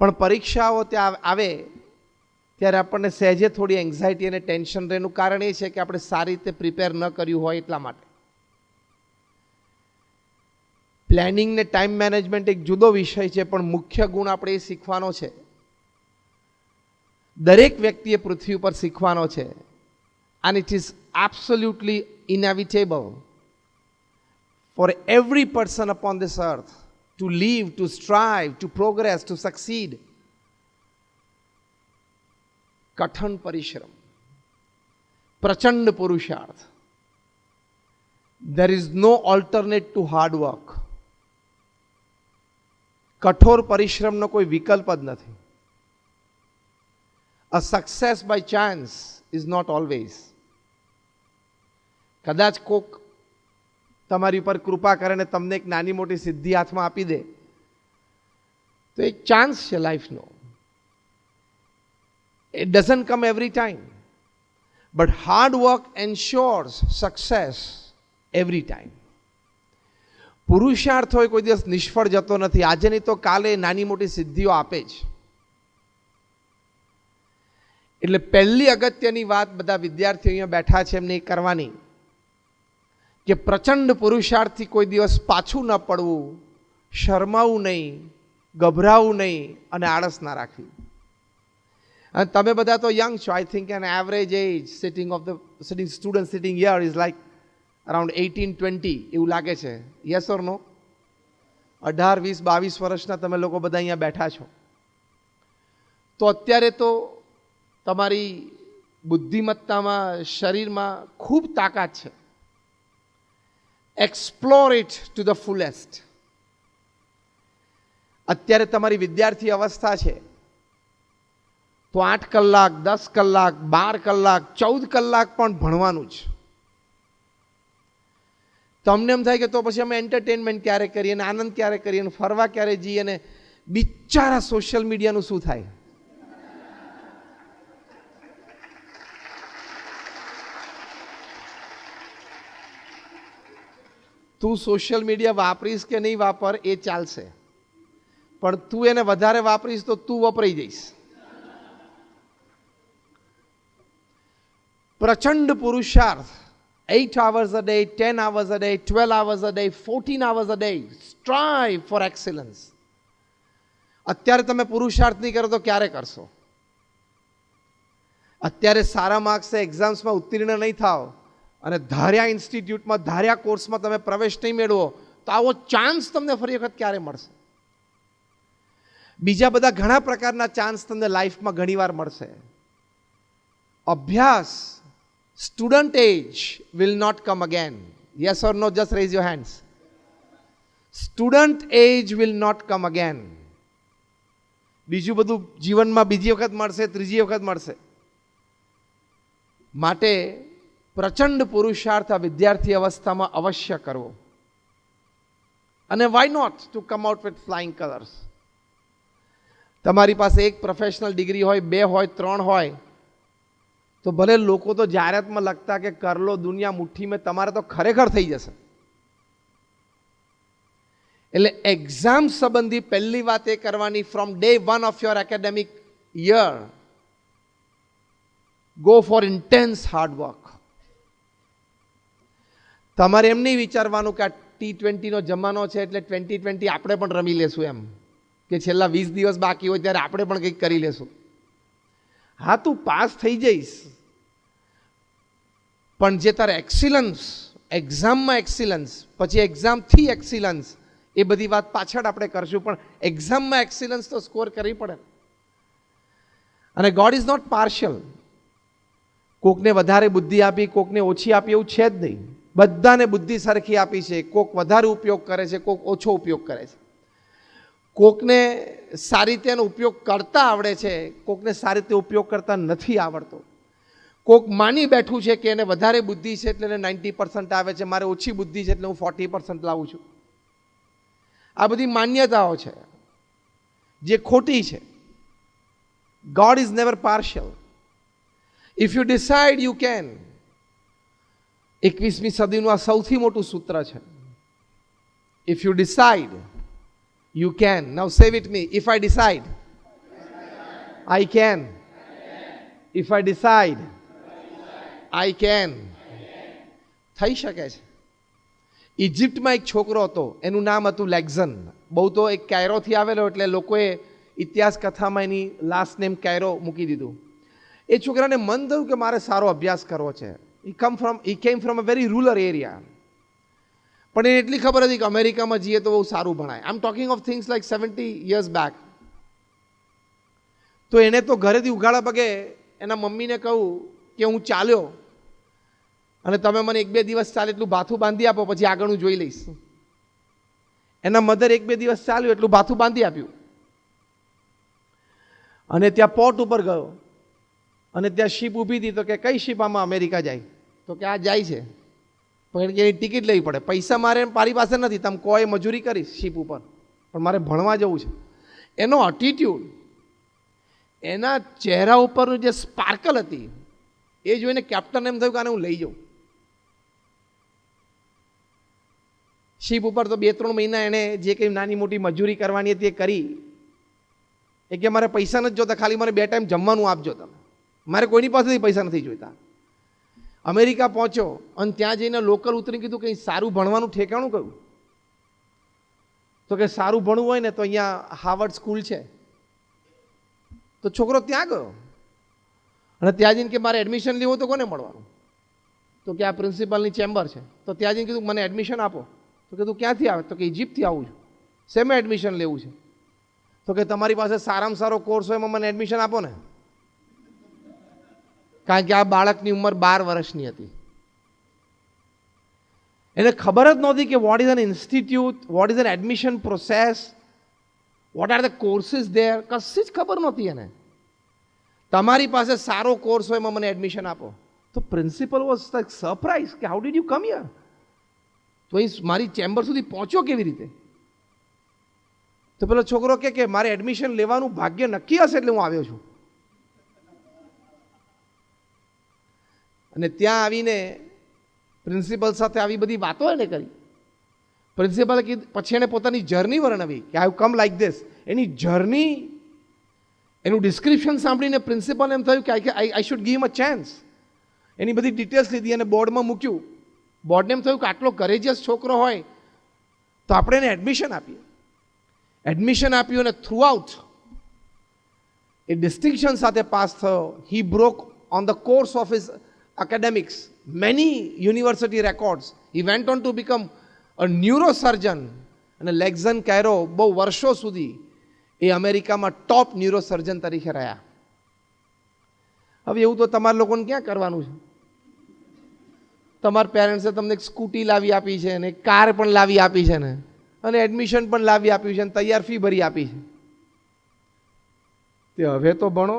પણ પરીક્ષાઓ ત્યાં આવે ત્યારે આપણને સહેજે થોડી એન્ઝાયટી અને ટેન્શન રહેનું કારણ એ છે કે આપણે સારી રીતે પ્રિપેર ન કર્યું હોય એટલા માટે. પ્લાનિંગ ને ટાઈમ મેનેજમેન્ટ એક જુદો વિષય છે, પણ મુખ્ય ગુણ આપણે એ શીખવાનો છે, દરેક વ્યક્તિએ પૃથ્વી ઉપર શીખવાનો છે. And it is absolutely inevitable for every person upon this earth to live, to strive, to progress, to succeed. કઠણ પરિશ્રમ, પ્રચંડ પુરુષાર્થ. There is no alternate to hard work. કઠોર પરિશ્રમનો કોઈ વિકલ્પ જ નથી. A success by chance is not always. કદાચ કોક તમારી ઉપર કૃપા કરે ને તમને એક નાની મોટી સિદ્ધિ હાથમાં આપી દે તો એક ચાન્સ છે લાઈફનો. It doesn't come every time, but hard work ensures success every time. પુરુષાર્થ હોય કોઈ દિવસ નિષ્ફળ જતો નથી. આજે નહીં તો કાલે નાની મોટી સિદ્ધિઓ આપે જ. એટલે પહેલી અગત્યની વાત બધા વિદ્યાર્થીઓ અહીંયા બેઠા છે એમને કરવાની કે પ્રચંડ પુરુષાર્થથી કોઈ દિવસ પાછું ન પડવું, શરમાવું નહીં, ગભરાવું નહીં અને આળસ ના રાખવી. અને તમે બધા તો યંગ છો. I think an average age sitting student sitting here is like around 18-20 એવું લાગે છે. યસ ઓર નો? 18, 20, 22 વર્ષના તમે લોકો બધા અહીંયા બેઠા છો. તો અત્યારે તો તમારી બુદ્ધિમત્તામાં, શરીરમાં ખૂબ તાકાત છે. Explore it to the ફુલેસ્ટ. અત્યારે તમારી વિદ્યાર્થી અવસ્થા છે તો 8 કલાક, 10 કલાક, 12 કલાક, 14 કલાક પણ ભણવાનું જ. તમને એમ થાય કે તો પછી અમે એન્ટરટેનમેન્ટ ક્યારે કરીએ, અને આનંદ ક્યારે કરીએ, અને ફરવા ક્યારે જઈએ, અને બિચારા સોશિયલ મીડિયાનું શું થાય? તું સોશિયલ મીડિયા વાપરીશ કે નહીં વાપર એ ચાલશે, પણ તું એને વધારે વાપરીશ તો તું વપરાઈ જઈશ. પ્રચંડ પુરુષાર્થ, 8 hours a day, 10 hours a day, 12 hours a day, 14 hours a day. Strive for excellence. અત્યારે તમે પુરુષાર્થ નહીં કરો તો ક્યારે કરશો? અત્યારે સારા માર્ક્સે એક્ઝામ્સમાં ઉત્તીર્ણ નહીં થાવ અને ધાર્યા ઇન્સ્ટિટ્યૂટમાં, ધાર્યા કોર્સમાં તમે પ્રવેશ નહીં મેળવો તો આવો ચાન્સ તમને ફરી વખત ક્યારે મળશે? બીજા બધા ઘણા પ્રકારના ચાન્સ તમને લાઈફમાં ઘણીવાર મળશે. અભ્યાસ, student age will not come again. Yes or no? Just raise your hands. Student age will not come again. બીજું બધું જીવનમાં બીજી વખત મળશે, ત્રીજી વખત મળશે. માટે પ્રચંડ પુરુષાર્થ આ વિદ્યાર્થી અવસ્થામાં અવશ્ય કરવો. અને why not to come out with flying colours. તમારી પાસે એક પ્રોફેશનલ ડિગ્રી હોય, 2 હોય, 3 હોય તો ભલે લોકો તો જાહેરાતમાં લખતા કે કર લો દુનિયા મુઠ્ઠી મેં, તમારે તો ખરેખર થઈ જશે. એટલે એક્ઝામ સંબંધી પહેલી વાત એ કરવાની, from day 1 of your academic year go for intense hard work. તમારે એમ નહીં વિચારવાનું કે આ T20નો જમાનો છે એટલે 2020 આપણે પણ રમી લેશું, એમ કે છેલ્લા 20 દિવસ બાકી હોય ત્યારે આપણે પણ કંઈક કરી લેશું. હા, તું પાસ થઈ જઈશ, પણ જે તારે એક્સિલન્સ, એક્ઝામમાં એક્સિલન્સ, પછી એક્ઝામથી એક્સિલન્સ, એ બધી વાત પાછળ આપણે કરશું, પણ એક્ઝામમાં એક્સિલન્સ તો સ્કોર કરવી પડે. અને ગોડ ઇઝ નોટ પાર્શિયલ. કોકને વધારે બુદ્ધિ આપી, કોકને ઓછી આપી એવું છે જ નહીં. બધાને બુદ્ધિ સરખી આપી છે. કોક વધારે ઉપયોગ કરે છે, કોક ઓછો ઉપયોગ કરે છે. કોકને સારી રીતે એનો ઉપયોગ કરતા આવડે છે, કોકને સારી રીતે ઉપયોગ કરતા નથી આવડતો. કોક માની બેઠું છે કે એને વધારે બુદ્ધિ છે એટલે એને 90% આવે છે, મારે ઓછી બુદ્ધિ છે એટલે હું 40% લાવું છું. આ બધી માન્યતાઓ છે જે ખોટી છે. God is never partial. If you decide, you can. 21મી સદીનું આ સૌથી મોટું સૂત્ર છે. If you decide, you can. Now say with me, if I decide. I can. If I decide, I can. થઈ શકે છે. ઇજિપ્તમાં એક છોકરો હતો, એનું નામ હતું લેક્ઝન. બહુ તો એક કાયરોથી આવેલો એટલે લોકોએ ઇતિહાસ કથામાં એની લાસ્ટ નેમ કાયરો મૂકી દીધું. એ છોકરાને મન થયું કે મારે સારો અભ્યાસ કરવો છે. he came from a very rural area. પણ એને એટલી ખબર હતી કે અમેરિકામાં જઈએ તો બહુ સારું ભણાય. I am talking of things like 70 years back. તો એને તો ઘરેથી ઉઘાડા પગે એના મમ્મીને કહું કે હું ચાલ્યો અને તમે મને 1-2 દિવસ ચાલે એટલું ભાથું બાંધી આપો, પછી આગળ હું જોઈ લઈશ. એના મધર 1-2 દિવસ ચાલ્યું એટલું ભાથું બાંધી આપ્યું અને ત્યાં પોર્ટ ઉપર ગયો અને ત્યાં શિપ ઊભી હતી. તો કે કઈ શિપ આમાં અમેરિકા જાય? તો કે આ જાય છે, પણ એની ટિકિટ લેવી પડે. પૈસા મારી પાસે નથી, તમે કોઈ મજૂરી કરીશ શિપ ઉપર, પણ મારે ભણવા જવું છે. એનો એટીટ્યુડ, એના ચહેરા ઉપરનું જે સ્પાર્કલ હતી એ જોઈને કેપ્ટન એમ થયું કે આને હું લઈ જાઉં. શિપ ઉપર તો 2-3 મહિના એણે જે કંઈ નાની મોટી મજૂરી કરવાની હતી એ કરી. એ કે મારે પૈસા નથી જોતા, ખાલી મારે 2 ટાઈમ જમવાનું આપજો તમે, મારે કોઈની પાસેથી પૈસા નથી જોઈતા. અમેરિકા પહોંચ્યો અને ત્યાં જઈને લોકલ ઉતરી કીધું કંઈ સારું ભણવાનું ઠેકાણું કયું? તો કે સારું ભણવું હોય ને તો અહીંયા હાર્વર્ડ સ્કૂલ છે. તો છોકરો ત્યાં ગયો અને ત્યાં જઈને કે મારે એડમિશન લેવું તો કોને મળવાનું? તો કે આ પ્રિન્સિપાલની ચેમ્બર છે. તો ત્યાં જઈને કીધું મને એડમિશન આપો. તો કે તું ક્યાંથી આવે? તો કે ઇજિપ્તથી આવું છું. શેમાં એડમિશન લેવું છે? તો કે તમારી પાસે સારામાં સારો કોર્સ હોય એમાં મને એડમિશન આપો ને. કારણ કે આ બાળકની ઉંમર 12 વર્ષની હતી. એને ખબર જ નહોતી કે what is an institute, what is an admission process, what are the courses there, કશી જ ખબર નહોતી એને. તમારી પાસે સારો કોર્સ હોય એમાં મને એડમિશન આપો. તો પ્રિન્સિપલ વોઝ લાઈક સરપ્રાઇઝ કે how did you come here? તો અહીં મારી ચેમ્બર સુધી પહોંચ્યો કેવી રીતે? તો પેલો છોકરો કે મારે એડમિશન લેવાનું ભાગ્ય નક્કી હશે એટલે હું આવ્યો છું. અને ત્યાં આવીને પ્રિન્સિપલ સાથે આવી બધી વાતો એને કરી. પ્રિન્સિપલે કીધું, પછી એણે પોતાની જર્ની વર્ણવી કે I have come like this. એની જર્ની, એનું ડિસ્ક્રિપ્શન સાંભળીને પ્રિન્સિપલ એમ થયું કે I should give him a chance. એની બધી ડિટેલ્સ લીધી અને બોર્ડમાં મૂક્યું. બોર્ડને એમ થયું કે આટલો કરેજિયસ છોકરો હોય તો આપણે એને એડમિશન આપીએ. એડમિશન આપ્યું અને થ્રુ આઉટ એ ડિસ્ટિંક્શન સાથે પાસ થયો. He broke on the course of his academics many university records. He went on to become a neurosurgeon. અને લેક્ઝન કાયરો બહુ વર્ષો સુધી એ અમેરિકામાં ટોપ ન્યુરોસર્જન તરીકે રહ્યા. હવે એવું તો તમારા લોકોને ક્યાં કરવાનું છે? તમારા પેરેન્ટ્સે તમને એક સ્કૂટી લાવી આપી છે ને કાર પણ લાવી આપી છે ને અને એડમિશન પણ લાવી આપ્યું છે ને તૈયાર ફી ભરી આપી છે. તે હવે તો ભણો.